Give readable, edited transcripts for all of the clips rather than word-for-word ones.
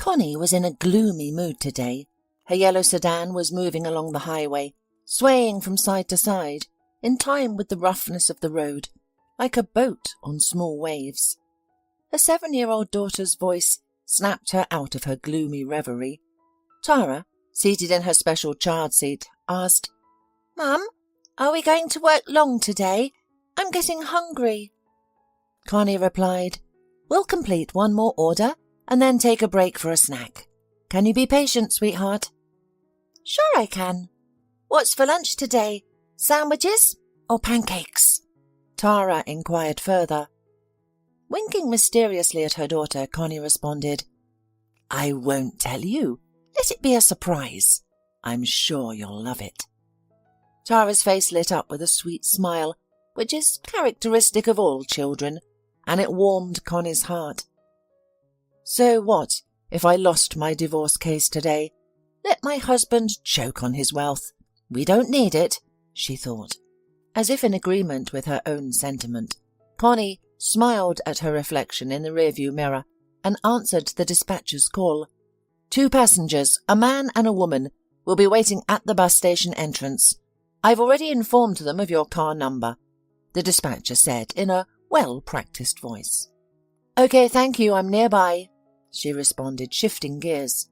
Connie was in a gloomy mood today. Her yellow sedan was moving along the highway, swaying from side to side, in time with the roughness of the road, like a boat on small waves. Her 7-year-old daughter's voice snapped her out of her gloomy reverie. Tara, seated in her special child seat, asked, "Mum, are we going to work long today? I'm getting hungry." Connie replied, "We'll complete one more order and then take a break for a snack. Can you be patient, sweetheart?" "Sure I can. What's for lunch today? Sandwiches or pancakes?" Tara inquired further. Winking mysteriously at her daughter, Connie responded, "I won't tell you. Let it be a surprise. I'm sure you'll love it." Tara's face lit up with a sweet smile, which is characteristic of all children, and it warmed Connie's heart. So what if I lost my divorce case today? Let my husband choke on his wealth. We don't need it, she thought. As if in agreement with her own sentiment, Connie smiled at her reflection in the rearview mirror and answered the dispatcher's call. 2 passengers, a man and a woman, will be waiting at the bus station entrance. I've already informed them of your car number, the dispatcher said in a well-practiced voice. "Okay, thank you, I'm nearby," she responded, shifting gears.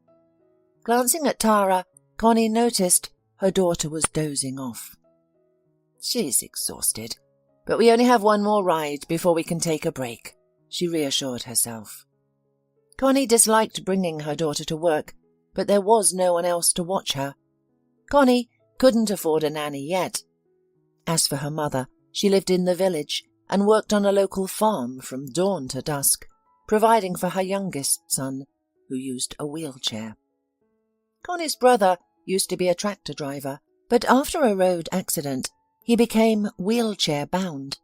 Glancing at Tara, Connie noticed her daughter was dozing off. "She's exhausted, but we only have one more ride before we can take a break," she reassured herself. Connie disliked bringing her daughter to work, but there was no one else to watch her. Connie couldn't afford a nanny yet. As for her mother, she lived in the village and worked on a local farm from dawn to dusk, providing for her youngest son, who used a wheelchair. Connie's brother used to be a tractor driver, but after a road accident, he became wheelchair-bound.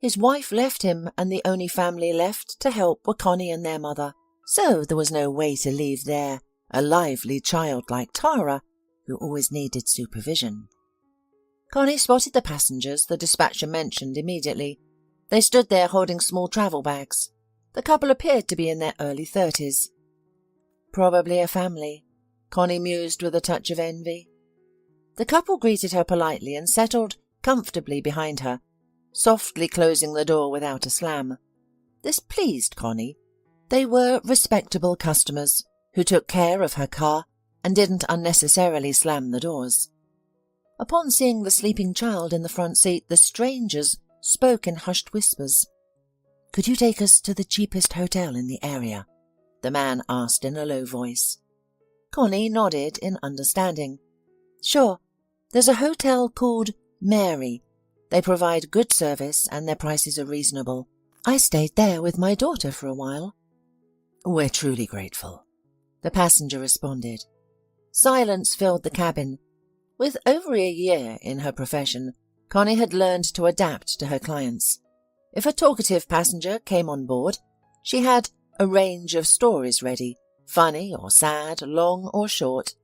His wife left him, and the only family left to help were Connie and their mother, so there was no way to leave there a lively child like Tara, who always needed supervision. Connie spotted the passengers the dispatcher mentioned immediately. They stood there holding small travel bags. The couple appeared to be in their early 30s. Probably a family, Connie mused with a touch of envy. The couple greeted her politely and settled comfortably behind her, softly closing the door without a slam. This pleased Connie. They were respectable customers who took care of her car and didn't unnecessarily slam the doors. Upon seeing the sleeping child in the front seat, the strangers spoke in hushed whispers. "Could you take us to the cheapest hotel in the area?" the man asked in a low voice. Connie nodded in understanding. "Sure. There's a hotel called Mary. They provide good service and their prices are reasonable. I stayed there with my daughter for a while." "We're truly grateful," the passenger responded. Silence filled the cabin. With over a year in her profession, Connie had learned to adapt to her clients. If a talkative passenger came on board, she had a range of stories ready, funny or sad, long or short.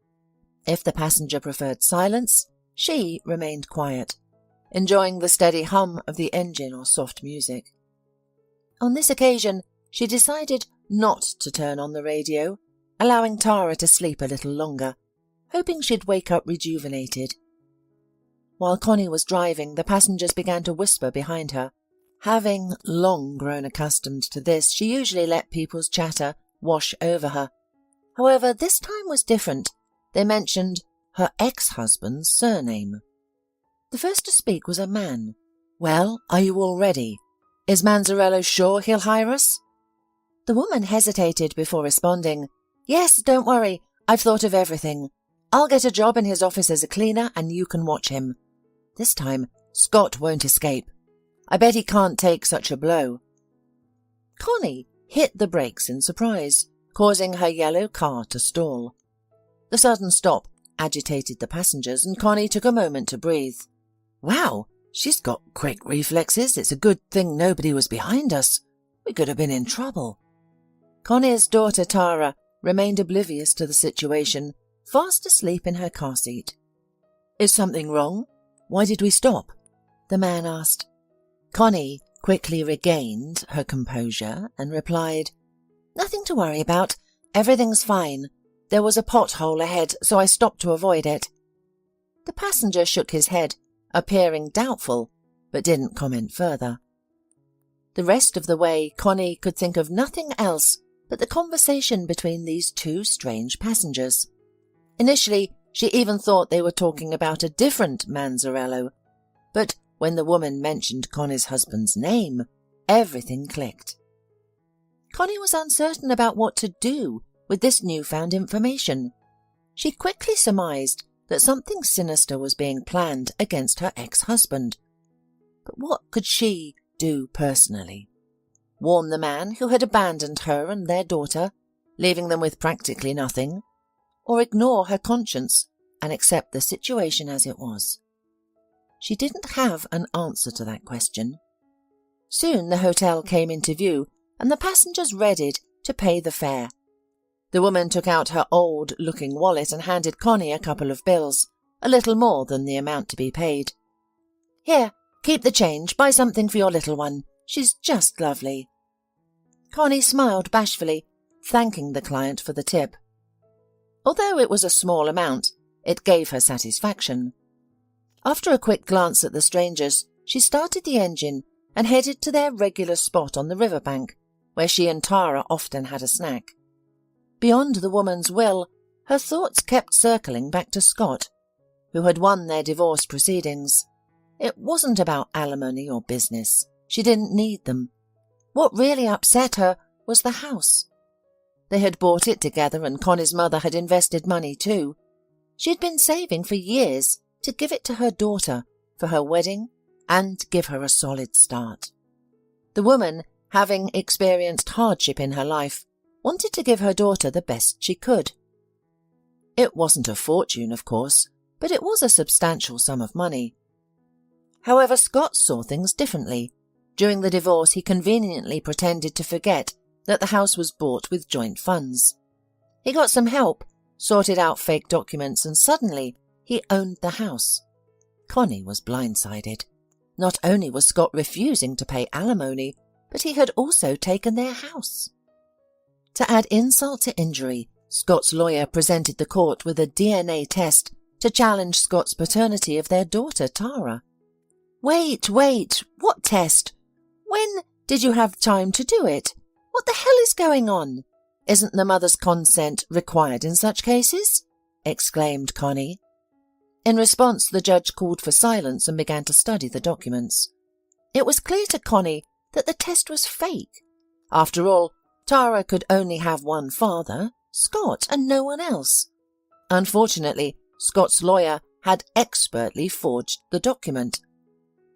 If the passenger preferred silence, she remained quiet, enjoying the steady hum of the engine or soft music. On this occasion, she decided not to turn on the radio, allowing Tara to sleep a little longer, hoping she'd wake up rejuvenated. While Connie was driving, the passengers began to whisper behind her. Having long grown accustomed to this, she usually let people's chatter wash over her. However, this time was different. They mentioned her ex-husband's surname. The first to speak was a man. "Well, are you all ready? Is Manzarello sure he'll hire us?" The woman hesitated before responding. "Yes, don't worry. I've thought of everything. I'll get a job in his office as a cleaner and you can watch him. This time, Scott won't escape. I bet he can't take such a blow." Connie hit the brakes in surprise, causing her yellow car to stall. The sudden stop agitated the passengers, and Connie took a moment to breathe. "Wow, she's got quick reflexes. It's a good thing nobody was behind us. We could have been in trouble." Connie's daughter Tara remained oblivious to the situation, fast asleep in her car seat. "Is something wrong? Why did we stop?" the man asked. Connie quickly regained her composure and replied, "Nothing to worry about. Everything's fine. There was a pothole ahead, so I stopped to avoid it." The passenger shook his head, appearing doubtful, but didn't comment further. The rest of the way, Connie could think of nothing else but the conversation between these two strange passengers. Initially, she even thought they were talking about a different Manzarello, but when the woman mentioned Connie's husband's name, everything clicked. Connie was uncertain about what to do with this newfound information. She quickly surmised that something sinister was being planned against her ex-husband. But what could she do personally? Warn the man who had abandoned her and their daughter, leaving them with practically nothing, or ignore her conscience and accept the situation as it was? She didn't have an answer to that question. Soon the hotel came into view, and the passengers readied to pay the fare. The woman took out her old-looking wallet and handed Connie a couple of bills, a little more than the amount to be paid. "Here, keep the change, buy something for your little one. She's just lovely." Connie smiled bashfully, thanking the client for the tip. Although it was a small amount, it gave her satisfaction. After a quick glance at the strangers, she started the engine and headed to their regular spot on the riverbank, where she and Tara often had a snack. Beyond the woman's will, her thoughts kept circling back to Scott, who had won their divorce proceedings. It wasn't about alimony or business. She didn't need them. What really upset her was the house. They had bought it together, and Connie's mother had invested money too. She had been saving for years to give it to her daughter for her wedding and give her a solid start. The woman, having experienced hardship in her life, wanted to give her daughter the best she could. It wasn't a fortune, of course, but it was a substantial sum of money. However, Scott saw things differently. During the divorce, he conveniently pretended to forget that the house was bought with joint funds. He got some help, sorted out fake documents, and suddenly he owned the house. Connie was blindsided. Not only was Scott refusing to pay alimony, but he had also taken their house. To add insult to injury, Scott's lawyer presented the court with a DNA test to challenge Scott's paternity of their daughter, Tara. Wait, what test? When did you have time to do it? What the hell is going on? Isn't the mother's consent required in such cases? Exclaimed Connie. In response, the judge called for silence and began to study the documents. It was clear to Connie that the test was fake. After all, Tara could only have one father, Scott, and no one else. Unfortunately, Scott's lawyer had expertly forged the document.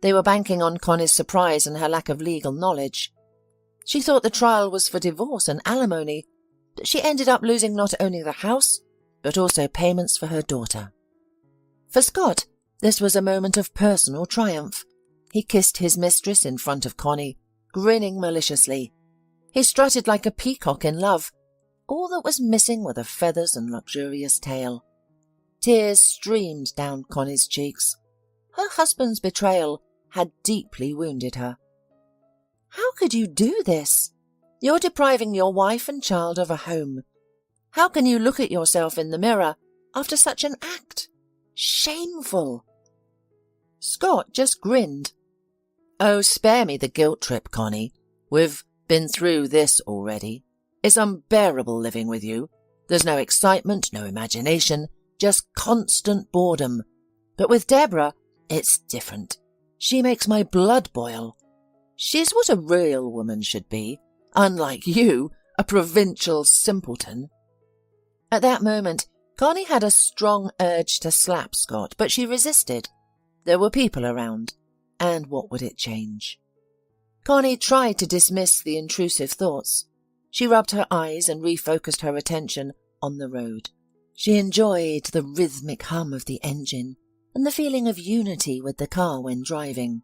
They were banking on Connie's surprise and her lack of legal knowledge. She thought the trial was for divorce and alimony, but she ended up losing not only the house, but also payments for her daughter. For Scott, this was a moment of personal triumph. He kissed his mistress in front of Connie, grinning maliciously. He strutted like a peacock in love. All that was missing were the feathers and luxurious tail. Tears streamed down Connie's cheeks. Her husband's betrayal had deeply wounded her. How could you do this? You're depriving your wife and child of a home. How can you look at yourself in the mirror after such an act? Shameful. Scott just grinned. Oh, spare me the guilt trip, Connie. We've been through this already. It's unbearable living with you. There's no excitement, no imagination, just constant boredom. But with Deborah, it's different. She makes my blood boil. She's what a real woman should be, unlike you, a provincial simpleton. At that moment, Connie had a strong urge to slap Scott, but she resisted. There were people around, and what would it change? Connie tried to dismiss the intrusive thoughts. She rubbed her eyes and refocused her attention on the road. She enjoyed the rhythmic hum of the engine and the feeling of unity with the car when driving.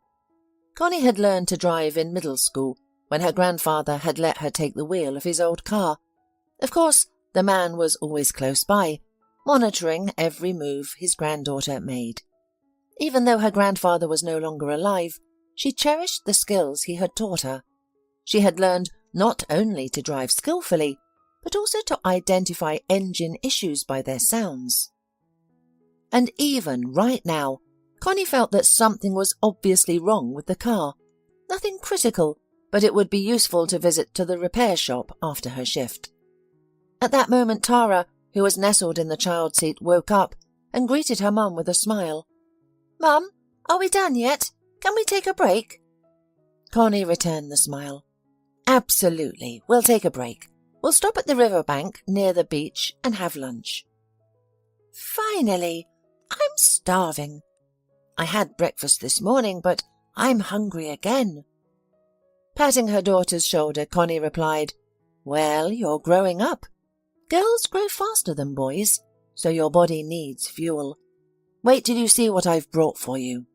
Connie had learned to drive in middle school when her grandfather had let her take the wheel of his old car. Of course, the man was always close by, monitoring every move his granddaughter made. Even though her grandfather was no longer alive, she cherished the skills he had taught her. She had learned not only to drive skillfully, but also to identify engine issues by their sounds. And even right now, Connie felt that something was obviously wrong with the car. Nothing critical, but it would be useful to visit to the repair shop after her shift. At that moment, Tara, who was nestled in the child seat, woke up and greeted her mum with a smile. "Mum, are we done yet? Can we take a break?" Connie returned the smile. "Absolutely, we'll take a break. We'll stop at the riverbank near the beach and have lunch." "Finally! I'm starving. I had breakfast this morning, but I'm hungry again." Patting her daughter's shoulder, Connie replied, "Well, you're growing up. Girls grow faster than boys, so your body needs fuel. Wait till you see what I've brought for you."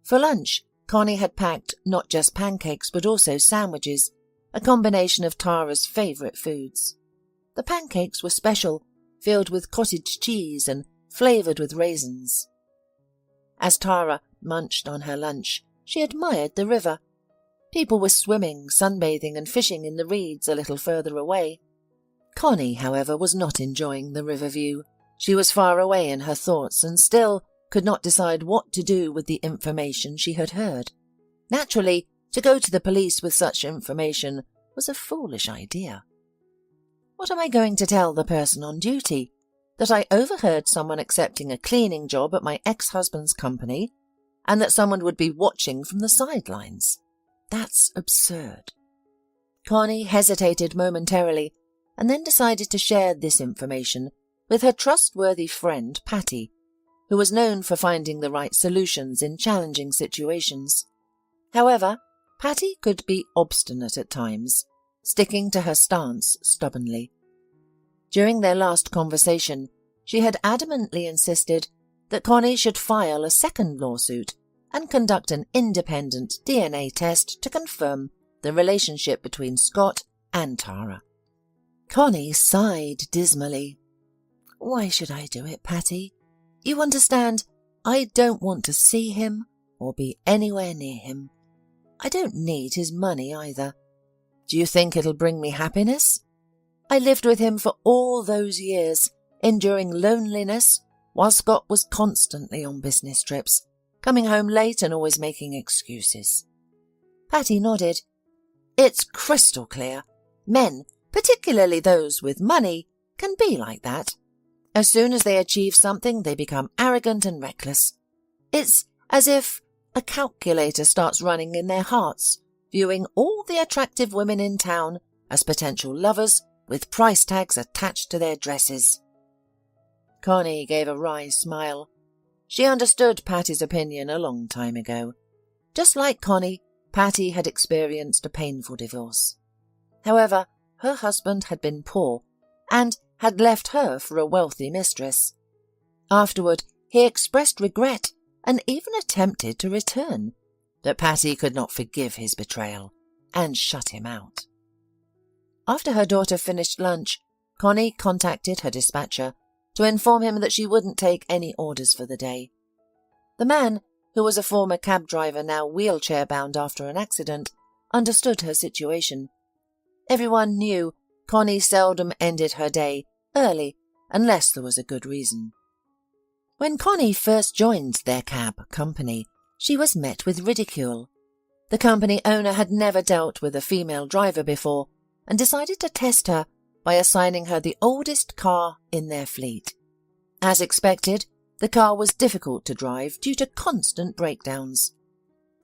For lunch, Connie had packed not just pancakes but also sandwiches, a combination of Tara's favourite foods. The pancakes were special, filled with cottage cheese and flavoured with raisins. As Tara munched on her lunch, she admired the river. People were swimming, sunbathing and fishing in the reeds a little further away. Connie, however, was not enjoying the river view. She was far away in her thoughts and still could not decide what to do with the information she had heard. Naturally, to go to the police with such information was a foolish idea. What am I going to tell the person on duty? That I overheard someone accepting a cleaning job at my ex-husband's company, and that someone would be watching from the sidelines? That's absurd. Connie hesitated momentarily, and then decided to share this information with her trustworthy friend Patty, who was known for finding the right solutions in challenging situations. However, Patty could be obstinate at times, sticking to her stance stubbornly. During their last conversation, she had adamantly insisted that Connie should file a second lawsuit and conduct an independent DNA test to confirm the relationship between Scott and Tara. Connie sighed dismally. "Why should I do it, Patty? You understand, I don't want to see him or be anywhere near him. I don't need his money either. Do you think it'll bring me happiness? I lived with him for all those years, enduring loneliness, while Scott was constantly on business trips, coming home late and always making excuses." Patty nodded. "It's crystal clear. Men, particularly those with money, can be like that. As soon as they achieve something, they become arrogant and reckless. It's as if a calculator starts running in their hearts, viewing all the attractive women in town as potential lovers with price tags attached to their dresses." Connie gave a wry smile. She understood Patty's opinion a long time ago. Just like Connie, Patty had experienced a painful divorce. However, her husband had been poor and had left her for a wealthy mistress. Afterward, he expressed regret and even attempted to return, but Patty could not forgive his betrayal and shut him out. After her daughter finished lunch, Connie contacted her dispatcher to inform him that she wouldn't take any orders for the day. The man, who was a former cab driver now wheelchair-bound after an accident, understood her situation. Everyone knew Connie seldom ended her day early unless there was a good reason. When Connie first joined their cab company, she was met with ridicule. The company owner had never dealt with a female driver before and decided to test her by assigning her the oldest car in their fleet. As expected, the car was difficult to drive due to constant breakdowns.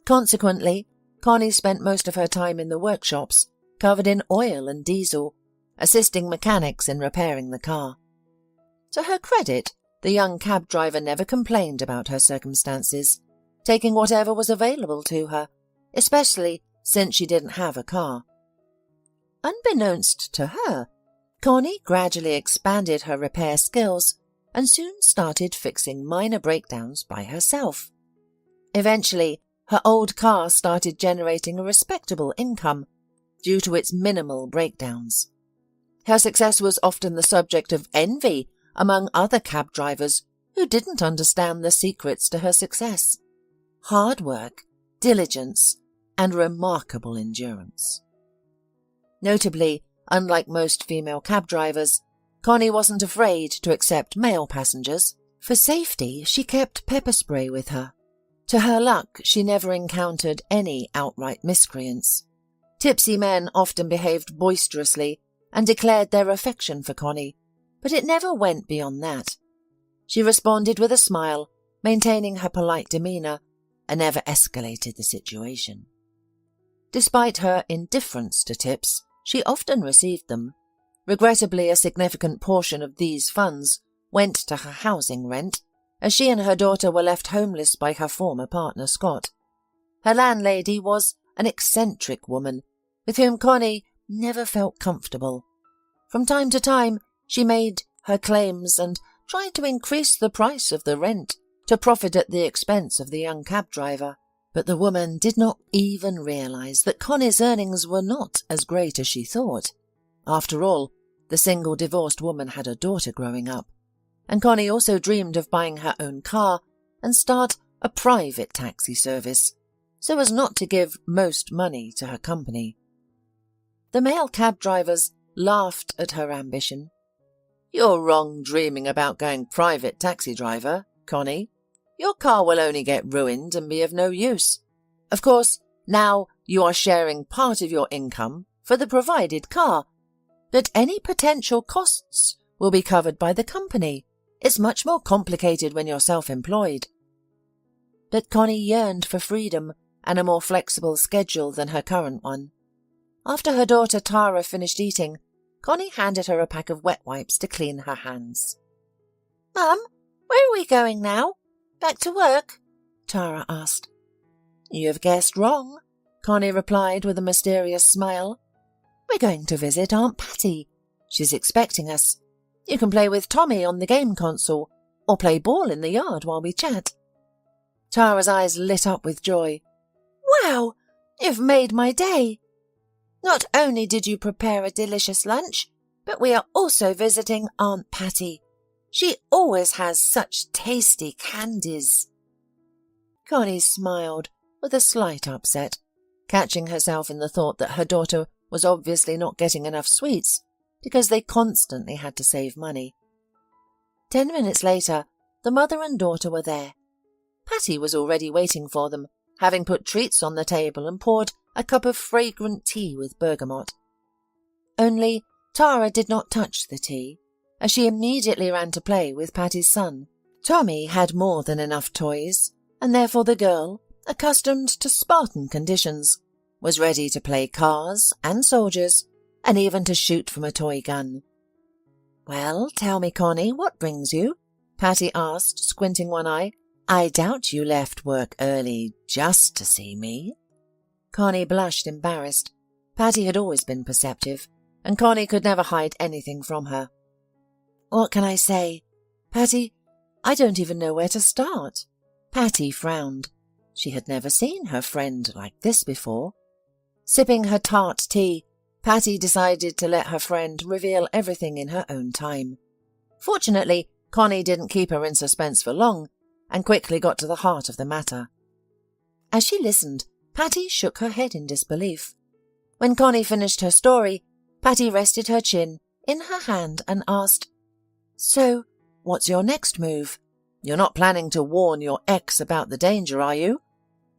Consequently, Connie spent most of her time in the workshops, covered in oil and diesel, assisting mechanics in repairing the car. To her credit, the young cab driver never complained about her circumstances, taking whatever was available to her, especially since she didn't have a car. Unbeknownst to her, Connie gradually expanded her repair skills and soon started fixing minor breakdowns by herself. Eventually, her old car started generating a respectable income due to its minimal breakdowns. Her success was often the subject of envy among other cab drivers who didn't understand the secrets to her success: hard work, diligence, and remarkable endurance. Notably, Unlike most female cab drivers, Connie wasn't afraid to accept male passengers. For safety, she kept pepper spray with her. To her luck, she never encountered any outright miscreants. Tipsy men often behaved boisterously and declared their affection for Connie, but it never went beyond that. She responded with a smile, maintaining her polite demeanour, and never escalated the situation. Despite her indifference to tips, she often received them. Regrettably, a significant portion of these funds went to her housing rent, as she and her daughter were left homeless by her former partner, Scott. Her landlady was an eccentric woman, with whom Connie never felt comfortable. From time to time, she made her claims and tried to increase the price of the rent to profit at the expense of the young cab driver. But the woman did not even realise that Connie's earnings were not as great as she thought. After all, the single divorced woman had a daughter growing up, and Connie also dreamed of buying her own car and start a private taxi service, so as not to give most money to her company. The male cab drivers laughed at her ambition. "You're wrong dreaming about going private taxi driver, Connie. Your car will only get ruined and be of no use. Of course, now you are sharing part of your income for the provided car, but any potential costs will be covered by the company. It's much more complicated when you're self-employed." But Connie yearned for freedom and a more flexible schedule than her current one. After her daughter Tara finished eating, Connie handed her a pack of wet wipes to clean her hands. "Mum, where are we going now? Back to work?" Tara asked. "You have guessed wrong," Connie replied with a mysterious smile. "We're going to visit Aunt Patty. She's expecting us. You can play with Tommy on the game console, or play ball in the yard while we chat." Tara's eyes lit up with joy. "Wow, you've made my day. Not only did you prepare a delicious lunch, but we are also visiting Aunt Patty. She always has such tasty candies." Connie smiled with a slight upset, catching herself in the thought that her daughter was obviously not getting enough sweets because they constantly had to save money. 10 minutes later, the mother and daughter were there. Patty was already waiting for them, having put treats on the table and poured a cup of fragrant tea with bergamot. Only Tara did not touch the tea, as she immediately ran to play with Patty's son. Tommy had more than enough toys, and therefore the girl, accustomed to Spartan conditions, was ready to play cars and soldiers, and even to shoot from a toy gun. "Well, tell me, Connie, what brings you?" Patty asked, squinting one eye. "I doubt you left work early just to see me." Connie blushed, embarrassed. Patty had always been perceptive, and Connie could never hide anything from her. "What can I say? Patty, I don't even know where to start." Patty frowned. She had never seen her friend like this before. Sipping her tart tea, Patty decided to let her friend reveal everything in her own time. Fortunately, Connie didn't keep her in suspense for long, and quickly got to the heart of the matter. As she listened, Patty shook her head in disbelief. When Connie finished her story, Patty rested her chin in her hand and asked, "So, what's your next move? You're not planning to warn your ex about the danger, are you?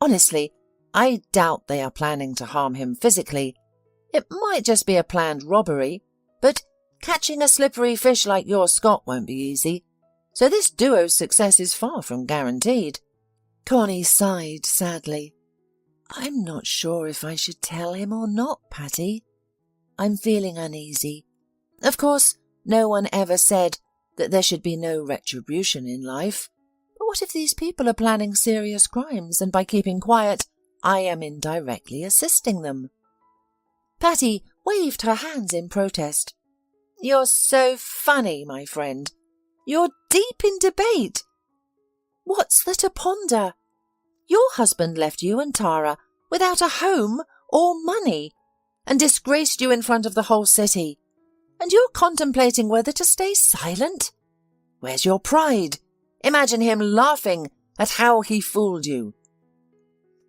Honestly, I doubt they are planning to harm him physically. It might just be a planned robbery, but catching a slippery fish like your Scott won't be easy, so this duo's success is far from guaranteed." Connie sighed sadly. "I'm not sure if I should tell him or not, Patty. I'm feeling uneasy. Of course, no one ever said that there should be no retribution in life. But what if these people are planning serious crimes, and by keeping quiet, I am indirectly assisting them?" Patty waved her hands in protest. "You're so funny, my friend. You're deep in debate. What's there to ponder? Your husband left you and Tara without a home or money, and disgraced you in front of the whole city. And you're contemplating whether to stay silent? Where's your pride? Imagine him laughing at how he fooled you."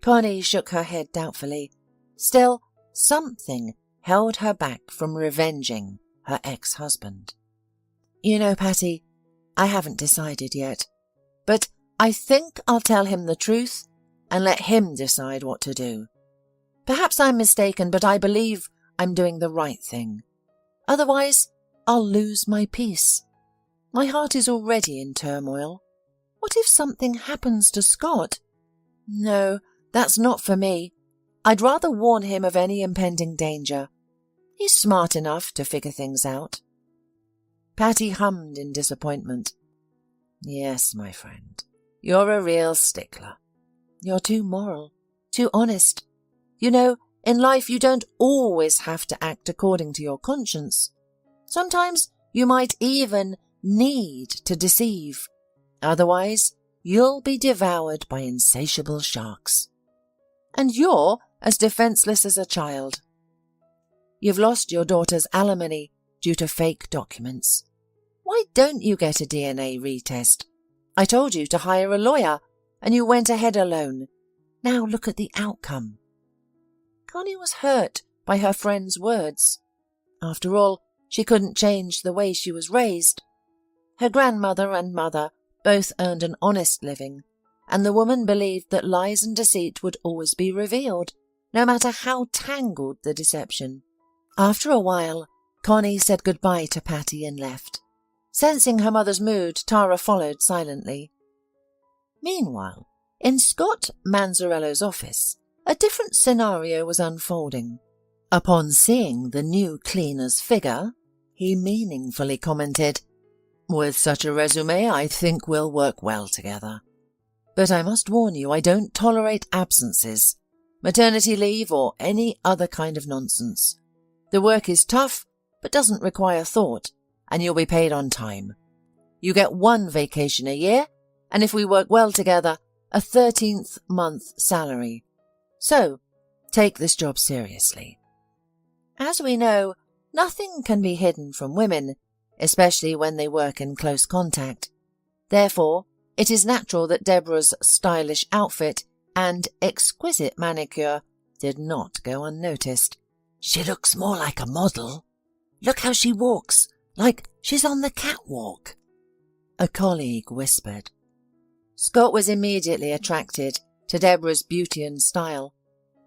Connie shook her head doubtfully. Still, something held her back from revenging her ex-husband. "You know, Patty, I haven't decided yet, but I think I'll tell him the truth and let him decide what to do. Perhaps I'm mistaken, but I believe I'm doing the right thing. Otherwise, I'll lose my peace. My heart is already in turmoil. What if something happens to Scott? No, that's not for me. I'd rather warn him of any impending danger. He's smart enough to figure things out." Patty hummed in disappointment. "Yes, my friend, you're a real stickler. You're too moral, too honest. You know, in life you don't always have to act according to your conscience. Sometimes you might even need to deceive. Otherwise, you'll be devoured by insatiable sharks. And you're as defenseless as a child. You've lost your daughter's alimony due to fake documents. Why don't you get a DNA retest? I told you to hire a lawyer, and you went ahead alone. Now look at the outcome." Connie was hurt by her friend's words. After all, she couldn't change the way she was raised. Her grandmother and mother both earned an honest living, and the woman believed that lies and deceit would always be revealed, no matter how tangled the deception. After a while, Connie said goodbye to Patty and left. Sensing her mother's mood, Tara followed silently. Meanwhile, in Scott Manzarello's office, a different scenario was unfolding. Upon seeing the new cleaner's figure, he meaningfully commented, "With such a resume, I think we'll work well together. But I must warn you, I don't tolerate absences, maternity leave or any other kind of nonsense. The work is tough, but doesn't require thought, and you'll be paid on time. You get 1 vacation a year, and if we work well together, a 13th month salary. So, take this job seriously." As we know, nothing can be hidden from women, especially when they work in close contact. Therefore, it is natural that Deborah's stylish outfit and exquisite manicure did not go unnoticed. "She looks more like a model. Look how she walks, like she's on the catwalk," a colleague whispered. Scott was immediately attracted to Deborah's beauty and style.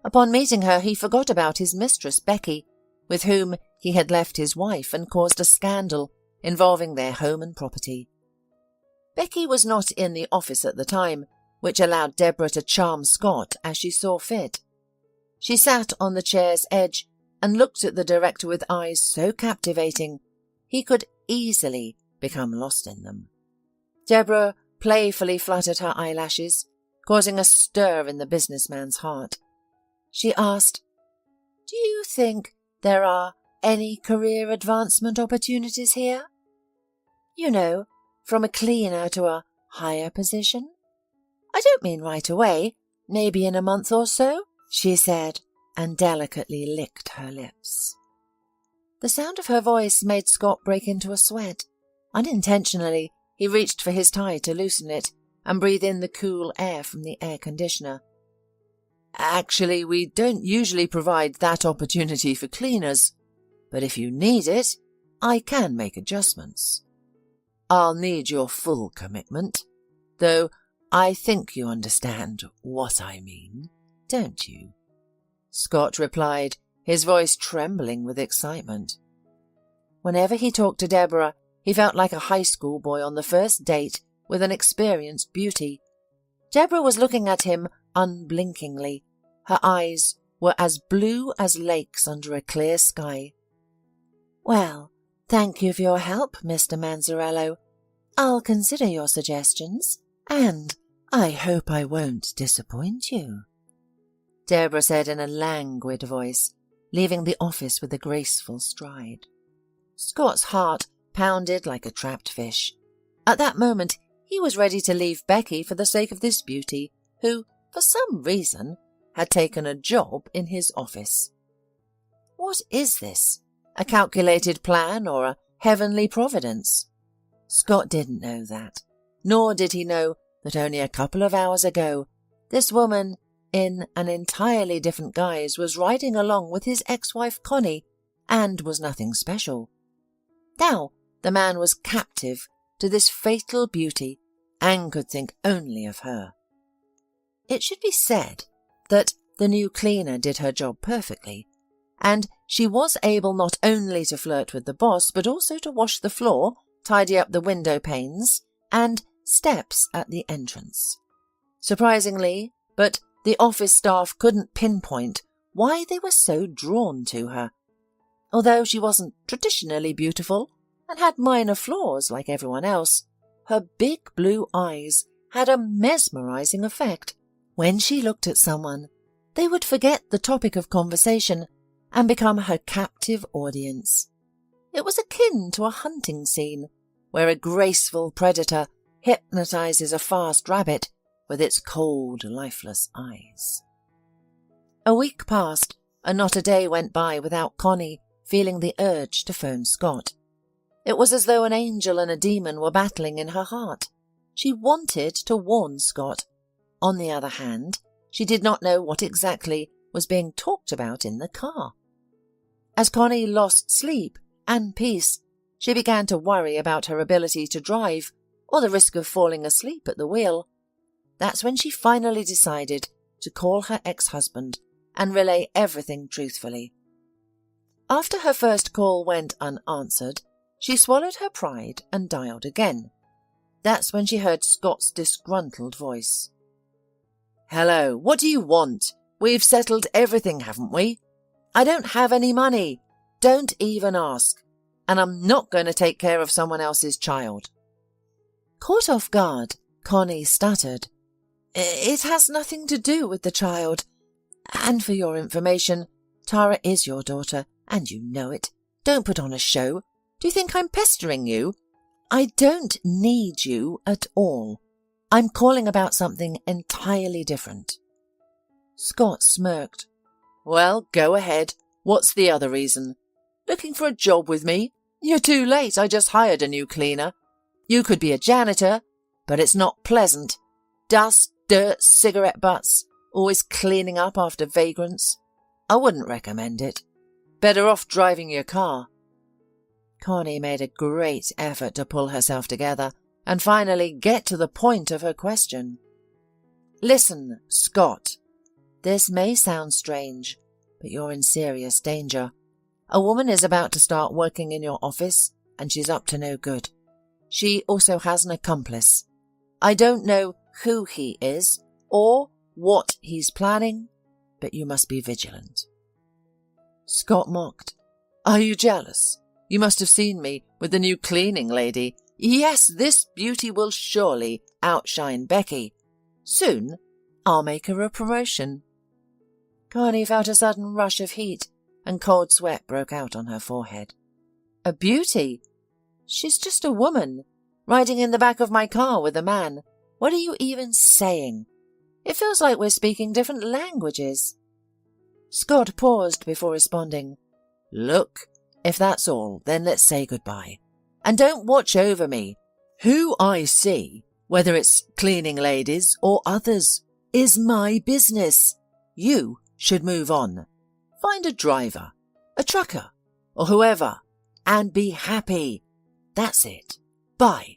Upon meeting her, he forgot about his mistress, Becky, with whom he had left his wife and caused a scandal involving their home and property. Becky was not in the office at the time, which allowed Deborah to charm Scott as she saw fit. She sat on the chair's edge and looked at the director with eyes so captivating he could easily become lost in them. Deborah playfully fluttered her eyelashes, causing a stir in the businessman's heart. She asked, "Do you think there are any career advancement opportunities here? You know, from a cleaner to a higher position? I don't mean right away, maybe in a month or so," she said, and delicately licked her lips. The sound of her voice made Scott break into a sweat. Unintentionally, he reached for his tie to loosen it and breathe in the cool air from the air conditioner. "Actually, we don't usually provide that opportunity for cleaners, but if you need it, I can make adjustments. I'll need your full commitment, though I think you understand what I mean, don't you?" Scott replied, his voice trembling with excitement. Whenever he talked to Deborah, he felt like a high school boy on the first date with an experienced beauty. Deborah was looking at him unblinkingly. Her eyes were as blue as lakes under a clear sky. "Well, thank you for your help, Mr. Manzarello. I'll consider your suggestions, and I hope I won't disappoint you," Deborah said in a languid voice, leaving the office with a graceful stride. Scott's heart pounded like a trapped fish. At that moment, he was ready to leave Becky for the sake of this beauty, who, for some reason, had taken a job in his office. What is this? A calculated plan or a heavenly providence? Scott didn't know that, nor did he know that only a couple of hours ago, this woman, in an entirely different guise, was riding along with his ex-wife Connie and was nothing special. Now the man was captive to this fatal beauty and could think only of her. It should be said that the new cleaner did her job perfectly, and she was able not only to flirt with the boss but also to wash the floor, tidy up the window panes, and steps at the entrance. Surprisingly, but the office staff couldn't pinpoint why they were so drawn to her. Although she wasn't traditionally beautiful and had minor flaws like everyone else, her big blue eyes had a mesmerizing effect. When she looked at someone, they would forget the topic of conversation and become her captive audience. It was akin to a hunting scene, where a graceful predator hypnotizes a fast rabbit with its cold, lifeless eyes. A week passed, and not a day went by without Connie feeling the urge to phone Scott. It was as though an angel and a demon were battling in her heart. She wanted to warn Scott. On the other hand, she did not know what exactly was being talked about in the car. As Connie lost sleep and peace, she began to worry about her ability to drive or the risk of falling asleep at the wheel. That's when she finally decided to call her ex-husband and relay everything truthfully. After her first call went unanswered, she swallowed her pride and dialed again. That's when she heard Scott's disgruntled voice. "Hello, what do you want? We've settled everything, haven't we? I don't have any money. Don't even ask. And I'm not going to take care of someone else's child." Caught off guard, Connie stuttered. "It has nothing to do with the child. And for your information, Tara is your daughter, and you know it. Don't put on a show. Do you think I'm pestering you? I don't need you at all. I'm calling about something entirely different." Scott smirked. "Well, go ahead. What's the other reason? Looking for a job with me? You're too late. I just hired a new cleaner. You could be a janitor, but it's not pleasant. Dust, dirt, cigarette butts, always cleaning up after vagrants. I wouldn't recommend it. Better off driving your car." Connie made a great effort to pull herself together and finally get to the point of her question. "Listen, Scott, this may sound strange, but you're in serious danger. A woman is about to start working in your office, and she's up to no good. She also has an accomplice. I don't know who he is or what he's planning, but you must be vigilant." Scott mocked. "Are you jealous? You must have seen me with the new cleaning lady. Yes, this beauty will surely outshine Becky. Soon, I'll make her a promotion." Connie felt a sudden rush of heat, and cold sweat broke out on her forehead. "A beauty? She's just a woman, riding in the back of my car with a man. What are you even saying? It feels like we're speaking different languages." Scott paused before responding. "Look, if that's all, then let's say goodbye. And don't watch over me. Who I see, whether it's cleaning ladies or others, is my business. You should move on. Find a driver, a trucker, or whoever, and be happy. That's it. Bye."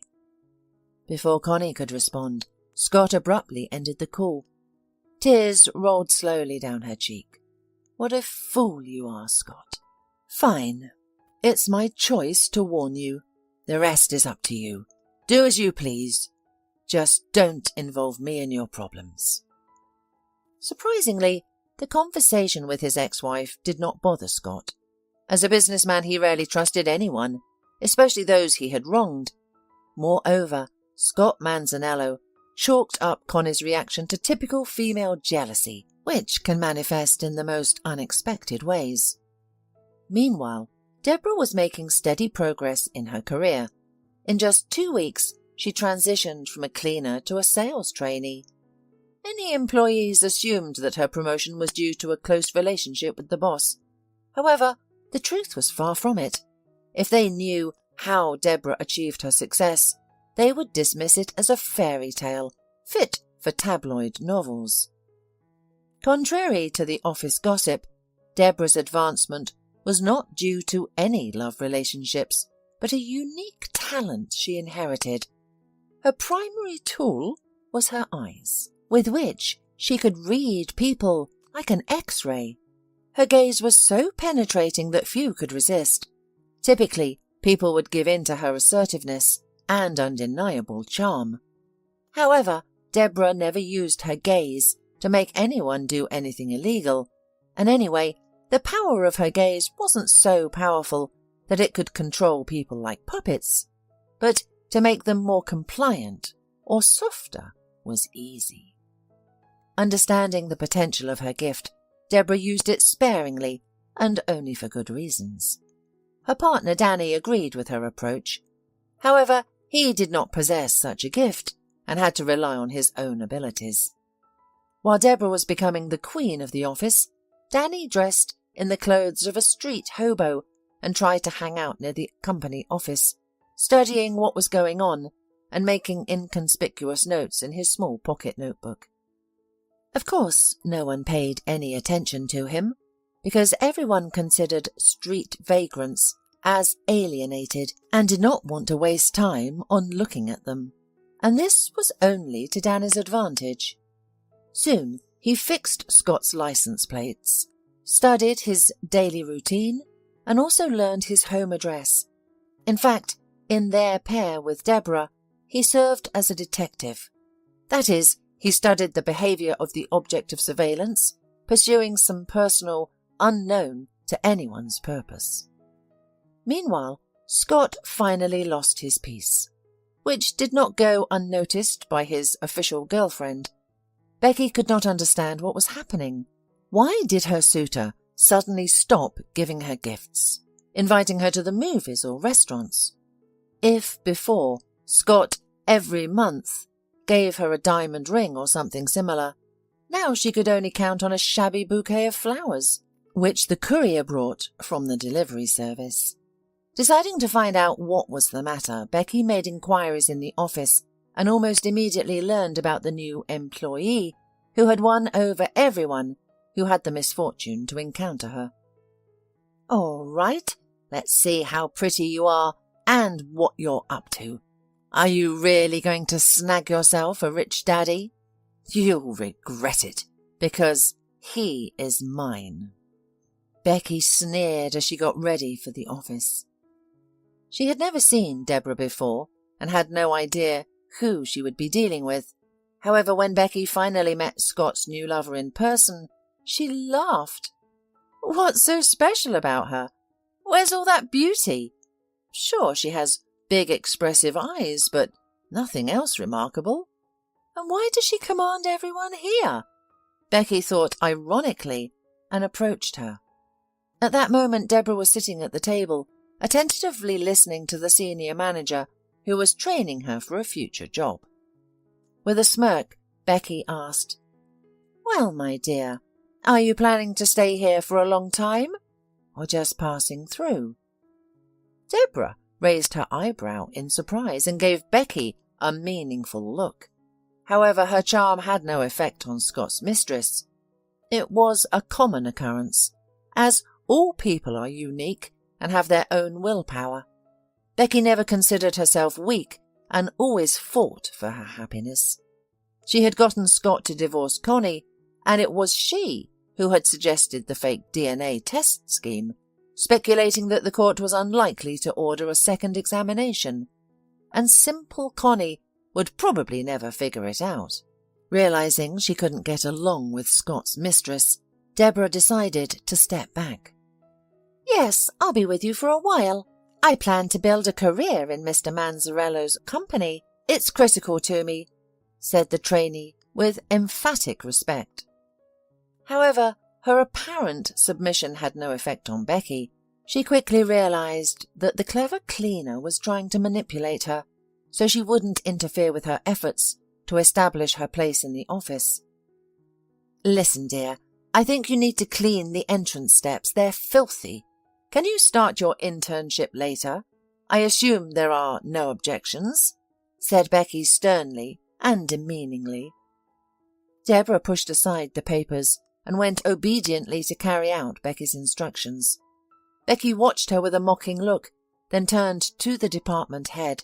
Before Connie could respond, Scott abruptly ended the call. Tears rolled slowly down her cheek. "What a fool you are, Scott. Fine. It's my choice to warn you. The rest is up to you. Do as you please. Just don't involve me in your problems." Surprisingly, the conversation with his ex-wife did not bother Scott. As a businessman, he rarely trusted anyone, especially those he had wronged. Moreover, Scott Manzanello chalked up Connie's reaction to typical female jealousy, which can manifest in the most unexpected ways. Meanwhile, Deborah was making steady progress in her career. In just 2 weeks, she transitioned from a cleaner to a sales trainee. Many employees assumed that her promotion was due to a close relationship with the boss. However, the truth was far from it. If they knew how Deborah achieved her success, they would dismiss it as a fairy tale, fit for tabloid novels. Contrary to the office gossip, Deborah's advancement was not due to any love relationships, but a unique talent she inherited. Her primary tool was her eyes, with which she could read people like an X-ray. Her gaze was so penetrating that few could resist. Typically, people would give in to her assertiveness and undeniable charm. However, Deborah never used her gaze to make anyone do anything illegal, and anyway, the power of her gaze wasn't so powerful that it could control people like puppets, but to make them more compliant or softer was easy. Understanding the potential of her gift, Deborah used it sparingly and only for good reasons. Her partner Danny agreed with her approach. However, he did not possess such a gift and had to rely on his own abilities. While Deborah was becoming the queen of the office, Danny dressed in the clothes of a street hobo and tried to hang out near the company office, studying what was going on and making inconspicuous notes in his small pocket notebook. Of course, no one paid any attention to him, because everyone considered street vagrants as alienated and did not want to waste time on looking at them. And this was only to Danny's advantage. Soon he fixed Scott's license plates, studied his daily routine, and also learned his home address. In fact, in their pair with Deborah, he served as a detective. That is, he studied the behavior of the object of surveillance, pursuing some personal, unknown to anyone's purpose. Meanwhile, Scott finally lost his peace, which did not go unnoticed by his official girlfriend. Becky could not understand what was happening. Why did her suitor suddenly stop giving her gifts, inviting her to the movies or restaurants? If before, Scott every month gave her a diamond ring or something similar, now she could only count on a shabby bouquet of flowers, which the courier brought from the delivery service. Deciding to find out what was the matter, Becky made inquiries in the office and almost immediately learned about the new employee who had won over everyone who had the misfortune to encounter her. "All right, let's see how pretty you are and what you're up to. Are you really going to snag yourself a rich daddy? You'll regret it, because he is mine." Becky sneered as she got ready for the office. She had never seen Deborah before and had no idea who she would be dealing with. However, when Becky finally met Scott's new lover in person, she laughed. What's so special about her? Where's all that beauty? Sure, she has big expressive eyes, but nothing else remarkable. And why does she command everyone here? Becky thought ironically and approached her. At that moment, Deborah was sitting at the table, attentively listening to the senior manager, who was training her for a future job. With a smirk, Becky asked, "Well, my dear, are you planning to stay here for a long time, or just passing through?" Deborah raised her eyebrow in surprise and gave Becky a meaningful look. However, her charm had no effect on Scott's mistress. It was a common occurrence, as all people are unique and have their own willpower. Becky never considered herself weak and always fought for her happiness. She had gotten Scott to divorce Connie, and it was she who had suggested the fake DNA test scheme, speculating that the court was unlikely to order a second examination, and simple Connie would probably never figure it out. Realizing she couldn't get along with Scott's mistress, Deborah decided to step back. "Yes, I'll be with you for a while. I plan to build a career in Mr. Manzarello's company. It's critical to me," said the trainee with emphatic respect. However, her apparent submission had no effect on Becky. She quickly realized that the clever cleaner was trying to manipulate her, so she wouldn't interfere with her efforts to establish her place in the office. "Listen, dear, I think you need to clean the entrance steps. They're filthy. Can you start your internship later? I assume there are no objections," said Becky sternly and demeaningly. Deborah pushed aside the papers and went obediently to carry out Becky's instructions. Becky watched her with a mocking look, then turned to the department head.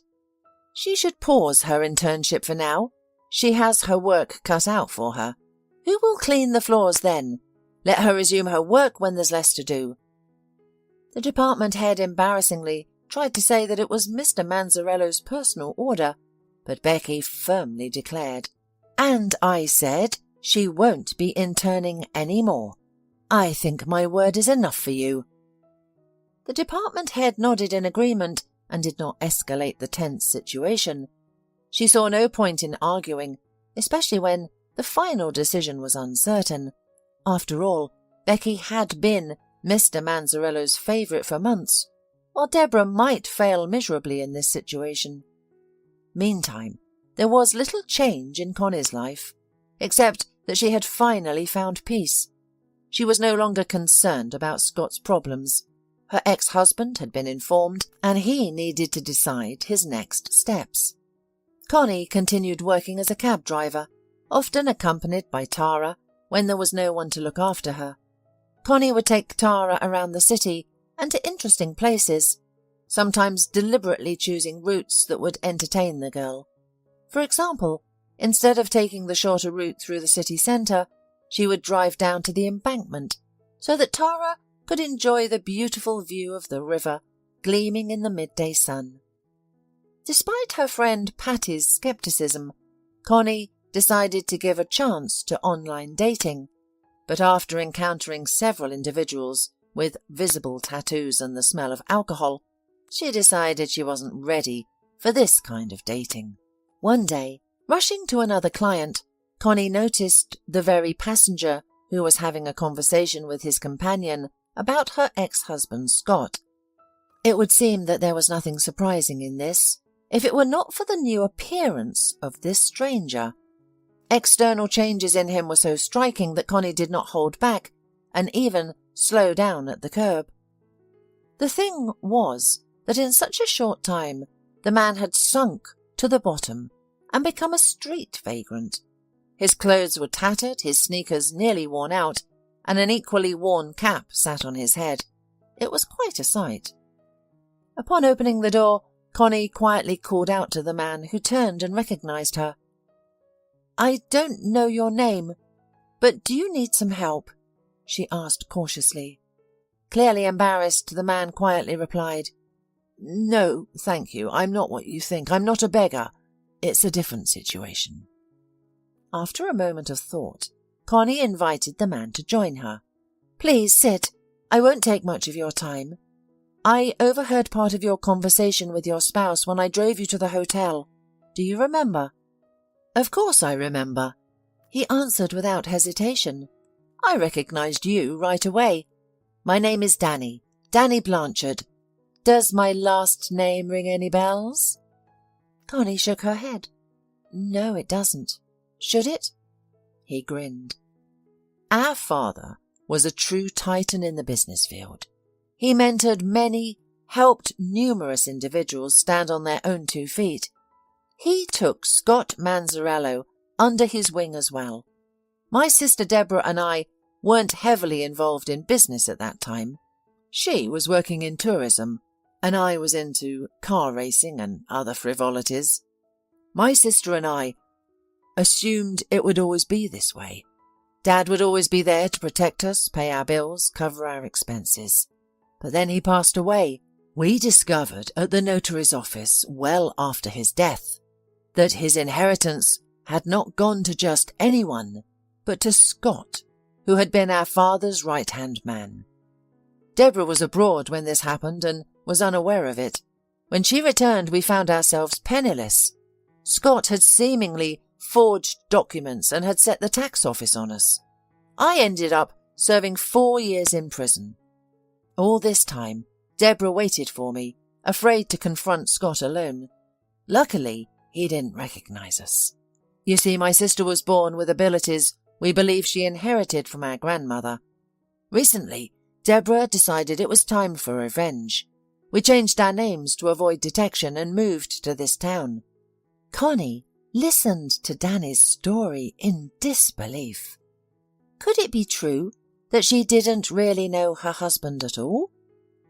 She should pause her internship for now. She has her work cut out for her. Who will clean the floors then? Let her resume her work when there's less to do. The department head embarrassingly tried to say that it was Mr. Manzarello's personal order, but Becky firmly declared, "And I said she won't be interning any more. I think my word is enough for you." The department head nodded in agreement and did not escalate the tense situation. She saw no point in arguing, especially when the final decision was uncertain. After all, Becky had been Mr. Manzarello's favourite for months, while Deborah might fail miserably in this situation. Meantime, there was little change in Connie's life, except that she had finally found peace. She was no longer concerned about Scott's problems. Her ex-husband had been informed, and he needed to decide his next steps. Connie continued working as a cab driver, often accompanied by Tara when there was no one to look after her. Connie would take Tara around the city and to interesting places, sometimes deliberately choosing routes that would entertain the girl. For example, instead of taking the shorter route through the city centre, she would drive down to the embankment so that Tara could enjoy the beautiful view of the river gleaming in the midday sun. Despite her friend Patty's skepticism, Connie decided to give a chance to online dating, but after encountering several individuals with visible tattoos and the smell of alcohol, she decided she wasn't ready for this kind of dating. One day, rushing to another client, Connie noticed the very passenger who was having a conversation with his companion about her ex-husband Scott. It would seem that there was nothing surprising in this, if it were not for the new appearance of this stranger. External changes in him were so striking that Connie did not hold back and even slow down at the curb. The thing was that in such a short time the man had sunk to the bottom and become a street vagrant. His clothes were tattered, his sneakers nearly worn out, and an equally worn cap sat on his head. It was quite a sight. Upon opening the door, Connie quietly called out to the man, who turned and recognized her. "I don't know your name, but do you need some help?" she asked cautiously. Clearly embarrassed, the man quietly replied, "No, thank you. I'm not what you think. I'm not a beggar. It's a different situation." After a moment of thought, Connie invited the man to join her. "Please sit. I won't take much of your time. I overheard part of your conversation with your spouse when I drove you to the hotel. Do you remember?" "Of course I remember," he answered without hesitation. "I recognized you right away. My name is Danny Blanchard. Does my last name ring any bells?" Connie shook her head. "No, it doesn't. Should it?" He grinned. "Our father was a true titan in the business field. He mentored many, helped numerous individuals stand on their own 2 feet. He took Scott Manzarello under his wing as well. My sister Deborah and I weren't heavily involved in business at that time. She was working in tourism, and I was into car racing and other frivolities. My sister and I assumed it would always be this way. Dad would always be there to protect us, pay our bills, cover our expenses. But then he passed away. We discovered at the notary's office, well after his death, that his inheritance had not gone to just anyone, but to Scott, who had been our father's right-hand man. Deborah was abroad when this happened and was unaware of it. When she returned, we found ourselves penniless. Scott had seemingly forged documents and had set the tax office on us. I ended up serving 4 years in prison. All this time, Deborah waited for me, afraid to confront Scott alone. Luckily, he didn't recognize us. You see, my sister was born with abilities we believe she inherited from our grandmother. Recently, Deborah decided it was time for revenge. We changed our names to avoid detection and moved to this town." Connie listened to Danny's story in disbelief. Could it be true that she didn't really know her husband at all?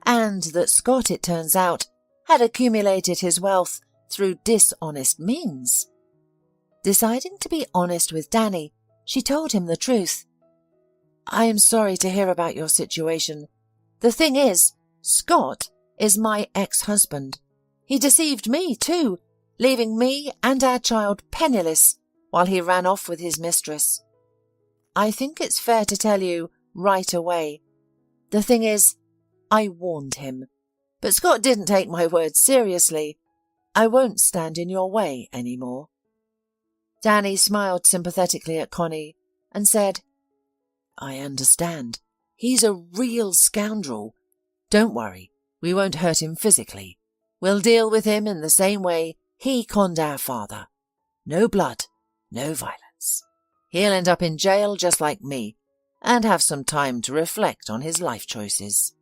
and that Scott, it turns out, had accumulated his wealth through dishonest means. Deciding to be honest with Danny, she told him the truth. "I am sorry to hear about your situation. The thing is, Scott is my ex-husband. He deceived me too, leaving me and our child penniless while he ran off with his mistress. I think it's fair to tell you right away. The thing is, I warned him, but Scott didn't take my words seriously. I won't stand in your way anymore." Danny smiled sympathetically at Connie and said, "I understand. He's a real scoundrel. Don't worry, we won't hurt him physically. We'll deal with him in the same way he conned our father. No blood, no violence. He'll end up in jail just like me, and have some time to reflect on his life choices."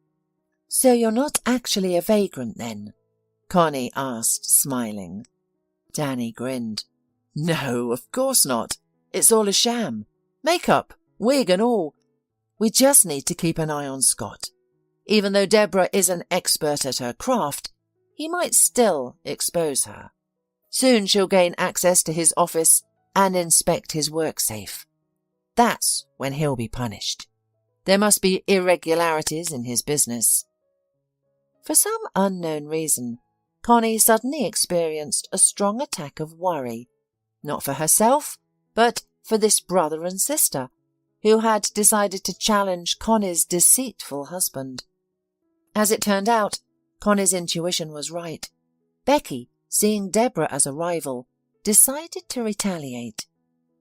"So you're not actually a vagrant then?" Connie asked, smiling. Danny grinned. "No, of course not. It's all a sham. Makeup, wig and all. We just need to keep an eye on Scott. Even though Deborah is an expert at her craft, he might still expose her. Soon she'll gain access to his office and inspect his work safe. That's when he'll be punished. There must be irregularities in his business." For some unknown reason, Connie suddenly experienced a strong attack of worry, not for herself, but for this brother and sister, who had decided to challenge Connie's deceitful husband. As it turned out, Connie's intuition was right. Becky, seeing Deborah as a rival, decided to retaliate.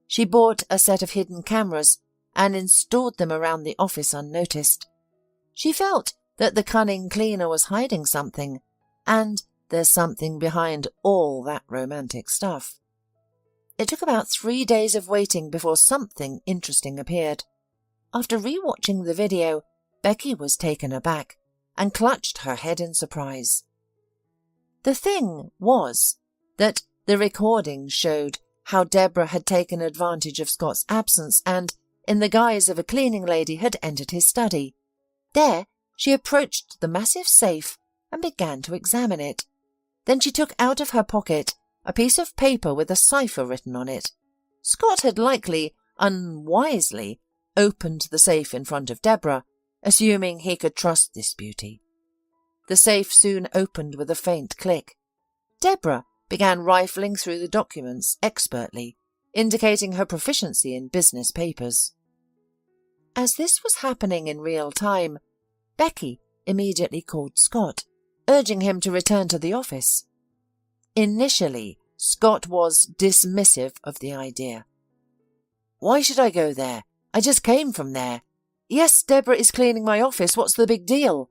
She bought a set of hidden cameras and installed them around the office unnoticed. She felt that the cunning cleaner was hiding something, and there's something behind all that romantic stuff. It took about 3 days of waiting before something interesting appeared. After re-watching the video, Becky was taken aback and clutched her head in surprise. The thing was that the recording showed how Deborah had taken advantage of Scott's absence and, in the guise of a cleaning lady, had entered his study. There, she approached the massive safe and began to examine it. Then she took out of her pocket a piece of paper with a cipher written on it. Scott had likely, unwisely, opened the safe in front of Deborah, assuming he could trust this beauty. The safe soon opened with a faint click. Deborah began rifling through the documents expertly, indicating her proficiency in business papers. As this was happening in real time, Becky immediately called Scott, urging him to return to the office. Initially, Scott was dismissive of the idea. "Why should I go there? I just came from there. Yes, Deborah is cleaning my office. What's the big deal?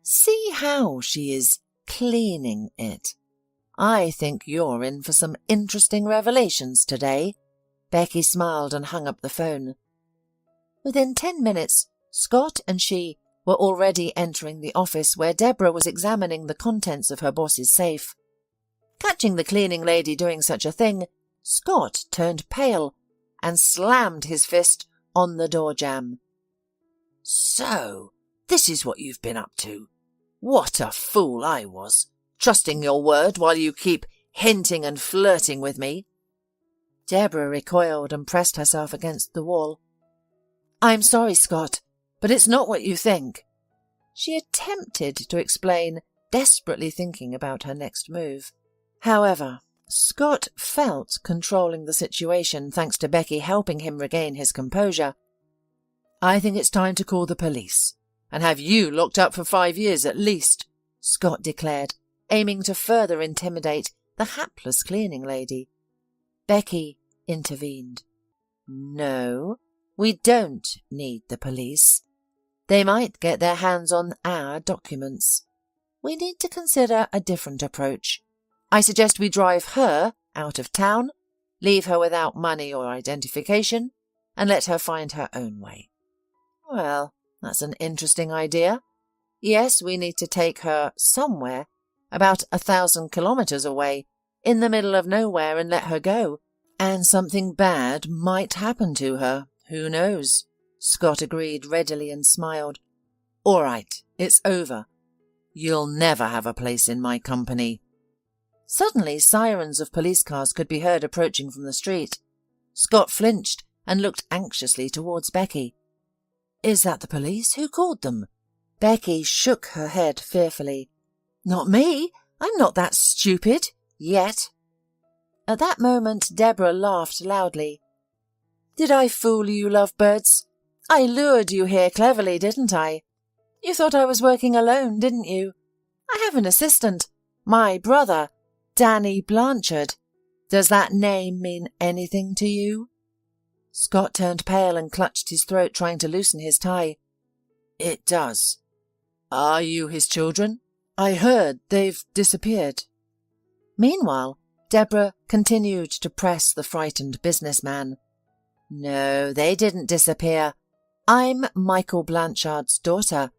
See how she is cleaning it. I think you're in for some interesting revelations today." Becky smiled and hung up the phone. Within 10 minutes, Scott and she were already entering the office where Deborah was examining the contents of her boss's safe. Catching the cleaning lady doing such a thing, Scott turned pale and slammed his fist on the door jamb. "So, this is what you've been up to. What a fool I was, trusting your word while you keep hinting and flirting with me." Deborah recoiled and pressed herself against the wall. "I'm sorry, Scott, but it's not what you think." She attempted to explain, desperately thinking about her next move. However, Scott felt controlling the situation thanks to Becky helping him regain his composure. "I think it's time to call the police and have you locked up for 5 years at least," Scott declared, aiming to further intimidate the hapless cleaning lady. Becky intervened. "No, we don't need the police. They might get their hands on our documents. We need to consider a different approach. I suggest we drive her out of town, leave her without money or identification, and let her find her own way." "Well, that's an interesting idea. Yes, we need to take her somewhere, about 1,000 kilometers away, in the middle of nowhere, and let her go. And something bad might happen to her. Who knows?" Scott agreed readily and smiled. "All right, it's over. You'll never have a place in my company." Suddenly, sirens of police cars could be heard approaching from the street. Scott flinched and looked anxiously towards Becky. "Is that the police? Who called them?" Becky shook her head fearfully. "Not me. I'm not that stupid. Yet." At that moment, Deborah laughed loudly. "Did I fool you, lovebirds? I lured you here cleverly, didn't I? You thought I was working alone, didn't you? I have an assistant. My brother, Danny Blanchard. Does that name mean anything to you?" Scott turned pale and clutched his throat, trying to loosen his tie. "It does. Are you his children? I heard they've disappeared." Meanwhile, Deborah continued to press the frightened businessman. "No, they didn't disappear. I'm Michael Blanchard's daughter.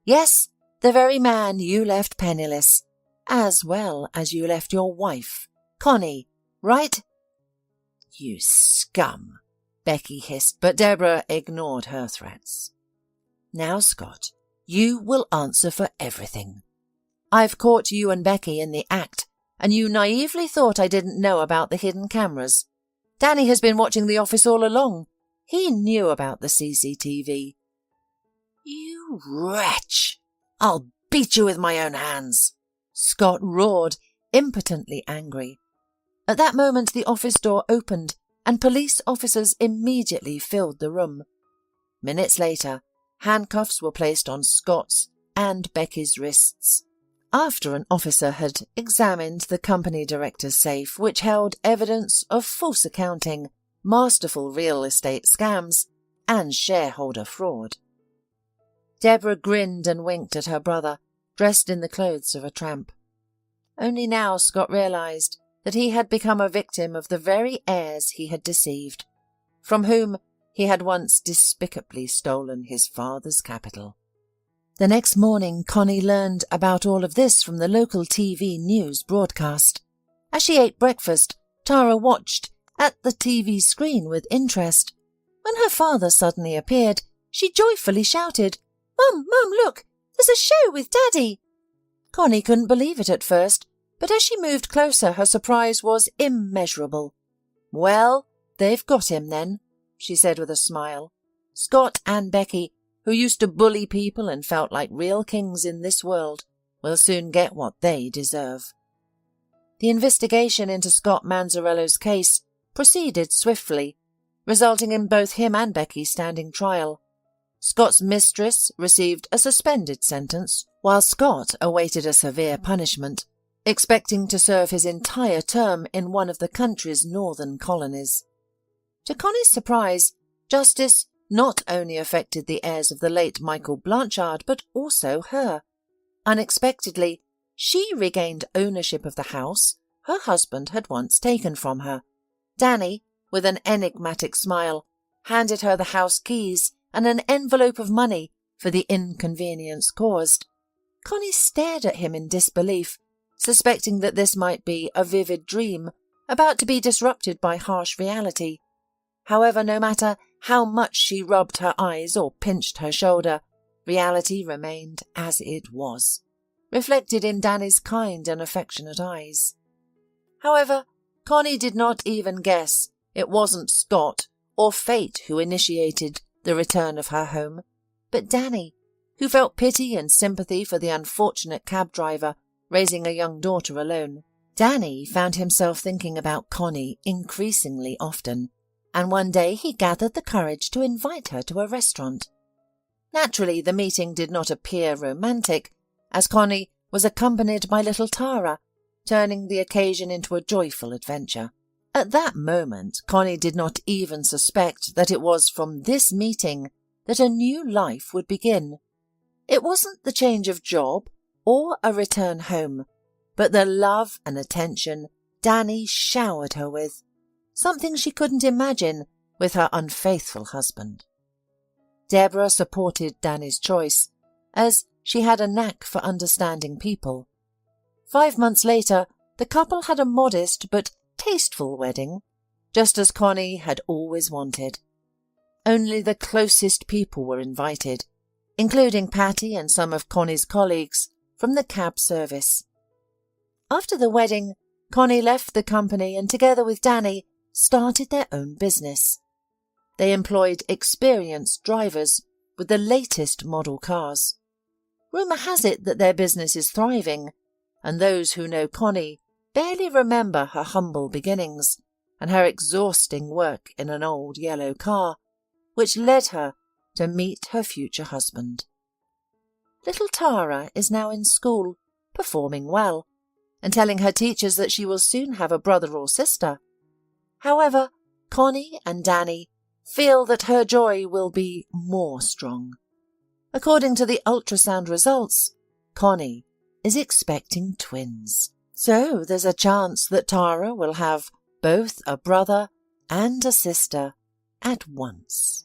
Yes, the very man you left penniless, as well as you left your wife, Connie, right?" "You scum," Becky hissed, but Deborah ignored her threats. "Now, Scott, you will answer for everything. I've caught you and Becky in the act, and you naively thought I didn't know about the hidden cameras. Danny has been watching the office all along. He knew about the CCTV. "You wretch! I'll beat you with my own hands," Scott roared, impotently angry. At that moment the office door opened, and police officers immediately filled the room. Minutes later, handcuffs were placed on Scott's and Becky's wrists. After an officer had examined the company director's safe, which held evidence of false accounting, masterful real estate scams, and shareholder fraud. Deborah grinned and winked at her brother, dressed in the clothes of a tramp. Only now Scott realized that he had become a victim of the very heirs he had deceived, from whom he had once despicably stolen his father's capital. The next morning, Connie learned about all of this from the local TV news broadcast. As she ate breakfast, Tara watched at the TV screen with interest. When her father suddenly appeared, she joyfully shouted, "Mum, Mum, look! There's a show with Daddy!" Connie couldn't believe it at first, but as she moved closer, her surprise was immeasurable. "Well, they've got him then," she said with a smile. "Scott and Becky, who used to bully people and felt like real kings in this world, will soon get what they deserve." The investigation into Scott Manzarello's case proceeded swiftly, resulting in both him and Becky standing trial. Scott's mistress received a suspended sentence, while Scott awaited a severe punishment, expecting to serve his entire term in one of the country's northern colonies. To Connie's surprise, justice not only affected the heirs of the late Michael Blanchard, but also her. Unexpectedly, she regained ownership of the house her husband had once taken from her. Danny, with an enigmatic smile, handed her the house keys and an envelope of money for the inconvenience caused. Connie stared at him in disbelief, suspecting that this might be a vivid dream about to be disrupted by harsh reality. However, no matter how much she rubbed her eyes or pinched her shoulder, reality remained as it was, reflected in Danny's kind and affectionate eyes. However, Connie did not even guess it wasn't Scott or fate who initiated the return of her home, but Danny, who felt pity and sympathy for the unfortunate cab driver raising a young daughter alone. Danny found himself thinking about Connie increasingly often, and one day he gathered the courage to invite her to a restaurant. Naturally, the meeting did not appear romantic, as Connie was accompanied by little Tara, turning the occasion into a joyful adventure. At that moment, Connie did not even suspect that it was from this meeting that a new life would begin. It wasn't the change of job or a return home, but the love and attention Danny showered her with, something she couldn't imagine with her unfaithful husband. Deborah supported Danny's choice, as she had a knack for understanding people. 5 months later, the couple had a modest but tasteful wedding, just as Connie had always wanted. Only the closest people were invited, including Patty and some of Connie's colleagues, from the cab service. After the wedding, Connie left the company and together with Danny started their own business. They employed experienced drivers with the latest model cars. Rumour has it that their business is thriving, and those who know Connie barely remember her humble beginnings and her exhausting work in an old yellow car, which led her to meet her future husband. Little Tara is now in school, performing well, and telling her teachers that she will soon have a brother or sister. However, Connie and Danny feel that her joy will be more strong. According to the ultrasound results, Connie is expecting twins. So there's a chance that Tara will have both a brother and a sister at once.